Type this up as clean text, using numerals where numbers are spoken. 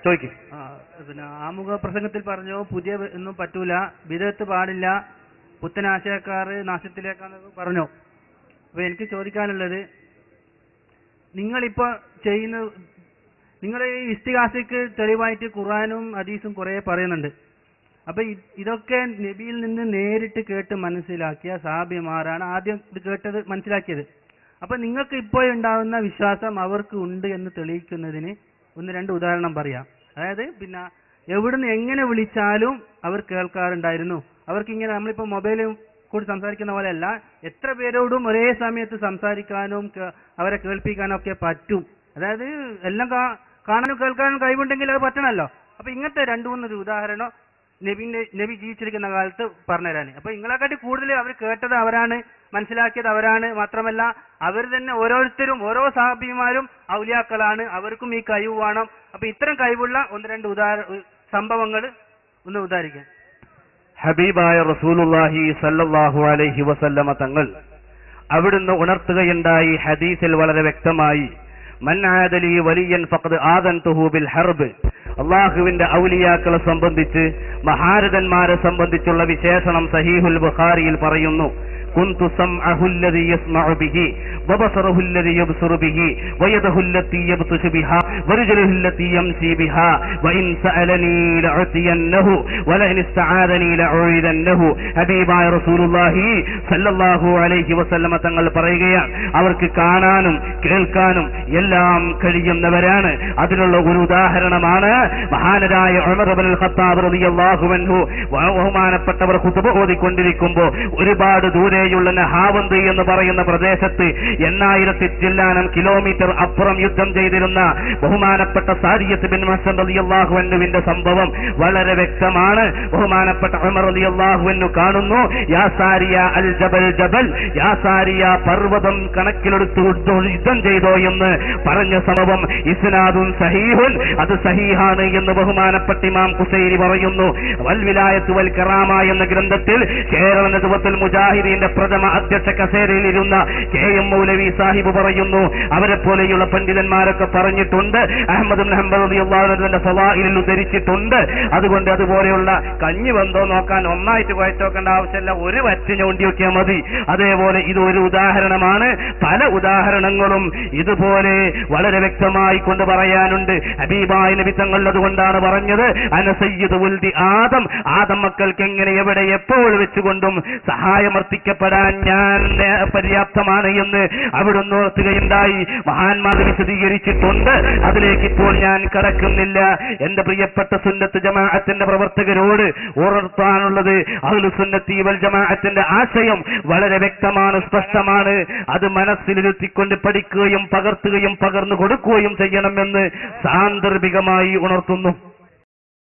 ചോദിക്കും. പിന്നെ ആമുഖ പ്രസംഗത്തിൽ പറഞ്ഞു പുതിയ ഒന്നും പറ്റൂല, വിദഗ്ധ പാടില്ല, പുത്തനാശയക്കാർ നാശത്തിലേക്കാന്ന് പറഞ്ഞു. അപ്പൊ എനിക്ക് ചോദിക്കാനുള്ളത്, നിങ്ങളിപ്പോ ചെയ്യുന്ന, നിങ്ങൾ ഈ ഇസ്തിഹാസയ്ക്ക് തെളിവായിട്ട് ഖുർആനും ഹദീസും കുറെ പറയുന്നുണ്ട്. അപ്പൊ ഇതൊക്കെ നബിയിൽ നിന്ന് നേരിട്ട് കേട്ട് മനസ്സിലാക്കിയ സഹാബിമാരാണ് ആദ്യം ഇത് കേട്ടത് മനസ്സിലാക്കിയത്. അപ്പൊ നിങ്ങൾക്ക് ഇപ്പോഴുണ്ടാവുന്ന വിശ്വാസം അവർക്ക് ഉണ്ട് എന്ന് തെളിയിക്കുന്നതിന് ഒന്ന് രണ്ട് ഉദാഹരണം പറയാം. അതായത് പിന്നെ എവിടുന്ന് എങ്ങനെ വിളിച്ചാലും അവർ കേൾക്കാറുണ്ടായിരുന്നു. അവർക്ക് ഇങ്ങനെ നമ്മളിപ്പോ മൊബൈലും കൂടി സംസാരിക്കുന്ന പോലെയല്ല, എത്ര പേരോടും ഒരേ സമയത്ത് സംസാരിക്കാനും അവരെ കേൾപ്പിക്കാനും ഒക്കെ പറ്റും. അതായത് എല്ലാം കാണാനും കേൾക്കാനും കഴിവുണ്ടെങ്കിൽ അത് പറ്റണമല്ലോ. അപ്പൊ ഇങ്ങനത്തെ രണ്ടു മൂന്നൊരു ഉദാഹരണം നബി ജീവിച്ചിരിക്കുന്ന കാലത്ത് പറഞ്ഞുതരാൻ. അപ്പൊ നിങ്ങളെക്കാട്ടി കൂടുതൽ അവർ കേട്ടത് അവരാണ്, മനസ്സിലാക്കിയത് അവരാണ്. മാത്രമല്ല അവർ തന്നെ ഓരോരുത്തരും ഓരോ സഹാബിമാരും ഔലിയാക്കളാണ്, അവർക്കും ഈ കഴിവ് വേണം. അപ്പൊ ഇത്തരം കഴിവുള്ള ഒന്ന് രണ്ട് സംഭവങ്ങൾ ഒന്ന് ഉദാഹരിക്കാം. ഹബീബായ റസൂലുള്ളാഹി സല്ലല്ലാഹു അലൈഹി വസല്ലമ തങ്ങൾ അവിടുന്ന് ഉണർത്തുകയുണ്ടായി ഹദീസിൽ വളരെ വ്യക്തമായി, മൻ ആദലി വലിയൻ ഫഖദ് ആദൻതുഹു ബിൽ ഹർബ്. അള്ളാഹുവിന്റെ ഔലിയാക്കളെ സംബന്ധിച്ച്, മഹാരഥന്മാരെ സംബന്ധിച്ചുള്ള വിശേഷണം സഹീഹുൽ ബുഖാരിയിൽ പറയുന്നു. كنت سمعه الذي يسمع به وبصره الذي يبصر به ويده التي يبطش بها ورجله التي يمشي بها وإن سألني لأعطينه ولئن استعاذني لأعيذنه. ഹബീബായ റസൂലുള്ളാഹി സല്ലല്ലാഹു അലൈഹി വസല്ലമ തങ്ങൾ പറയുകയാണ്, അവർക്ക് കാണാനും കേൾക്കാനും എല്ലാം കഴിയുന്നവരാണ്. അതിനുള്ള ഒരു ഉദാഹരണമാണ് മഹാനരായ ഉമർ ഇബ്നുൽ ഖത്താബ് റളിയല്ലാഹു അൻഹു ബഹുമാനപ്പെട്ടവർ ഖുതുബ ഓതിക്കൊണ്ടിരിക്കുമ്പോൾ ഒരുപാട് ദൂരെയുള്ള നഹാവന്ത് എന്ന് പറയുന്ന പ്രദേശത്ത് 8000 ചില്ലാനം കിലോമീറ്റർ അപ്പുറം യുദ്ധം ചെയ്തിരുന്ന ബഹുമാനപ്പെട്ട സാരിയത്ത് ബിൻ മഹ്സൻ റളിയല്ലാഹു അൻഹുവിന്റെ സംഭവം വളരെ വ്യക്തമാണ്. ബഹുമാനപ്പെട്ട ഉമർ റളിയല്ലാഹു അൻഹു കാണുന്നു, യാ സാരിയ അൽ ജബൽ ജബൽ, യാ സാരിയ പർവ്വതം കണക്കിലെടുത്ത് യുദ്ധം ചെയ്തോ എന്ന് പറഞ്ഞ സംഭവം ഇസ്നാദുൻ സഹീഹുൻ, അത് സഹീഹാണ് എന്ന് ബഹുമാനപ്പെട്ട ഇമാം ഖുസൈരി പറയുന്നു. വൽ വിലായത്ത് വൽ കറാമ എന്ന ഗ്രന്ഥത്തിൽ കേരള നദ്വത്തുൽ മുജാഹിദീന്റെ പ്രഥമ അധ്യക്ഷ കസേരയിലിരുന്ന KM മൗലവി സാഹിബ് പറയുന്നു, അവരെ പോലെയുള്ള പണ്ഡിതന്മാരൊക്കെ പറഞ്ഞിട്ടുണ്ട്, അഹ്മദ് ഇബ്നു ഹംബൽ റളിയല്ലാഹു അൻഹുവിന്റെ ഫളായിലിൽ ഉദ്ധരിച്ചിട്ടുണ്ട്. അതുകൊണ്ട് അതുപോലെയുള്ള കഞ്ഞി ബന്ധോ നോക്കാൻ ഒന്നായിട്ട് കുഴച്ചോക്കേണ്ട ആവശ്യമില്ല, ഒരു വറ്റ് ഞൊണ്ടി നോക്കിയാൽ മതി. അതേപോലെ ഇത് ഒരു ഉദാഹരണമാണ്. പല ഉദാഹരണങ്ങളും ഇതുപോലെ വളരെ വ്യക്തമായി കൊണ്ട് പറയാനുണ്ട്. ഹബീബായ നബി തങ്ങൾ അതുകൊണ്ടാണ് പറഞ്ഞത്, അന സയ്യിദു വൽദി ആദം, ആദം മക്കൾക്ക് എങ്ങനെ എവിടെ എപ്പോൾ വെച്ചുകൊണ്ടും സഹായമർപ്പിക്കപ്പെടാൻ ഞാൻ പര്യാപ്തമാണ് എന്ന് അവിടുന്ന് ഓർത്തുകയുണ്ടായി. മഹാന്മാർ വിശദീകരിച്ചിട്ടുണ്ട്, അതിലേക്ക് ഇപ്പോൾ ഞാൻ കടക്കുന്നില്ല. എന്റെ പ്രിയപ്പെട്ട സുന്നത്ത് ജമാഅത്തിന്റെ പ്രവർത്തകരോട് ഉണർത്താനുള്ളത്, അഹ്ലു സുന്നത്തി വൽ ജമാഅത്തിന്റെ ആശയം വളരെ വ്യക്തമാണ്, സ്പഷ്ടമാണ്. അത് മനസ്സിലിരുത്തിക്കൊണ്ട് പഠിക്കുകയും പകർത്തുകയും പകർന്നു കൊടുക്കുകയും ചെയ്യണമെന്ന് സാന്ദർഭികമായി ഉണർത്തുന്നു.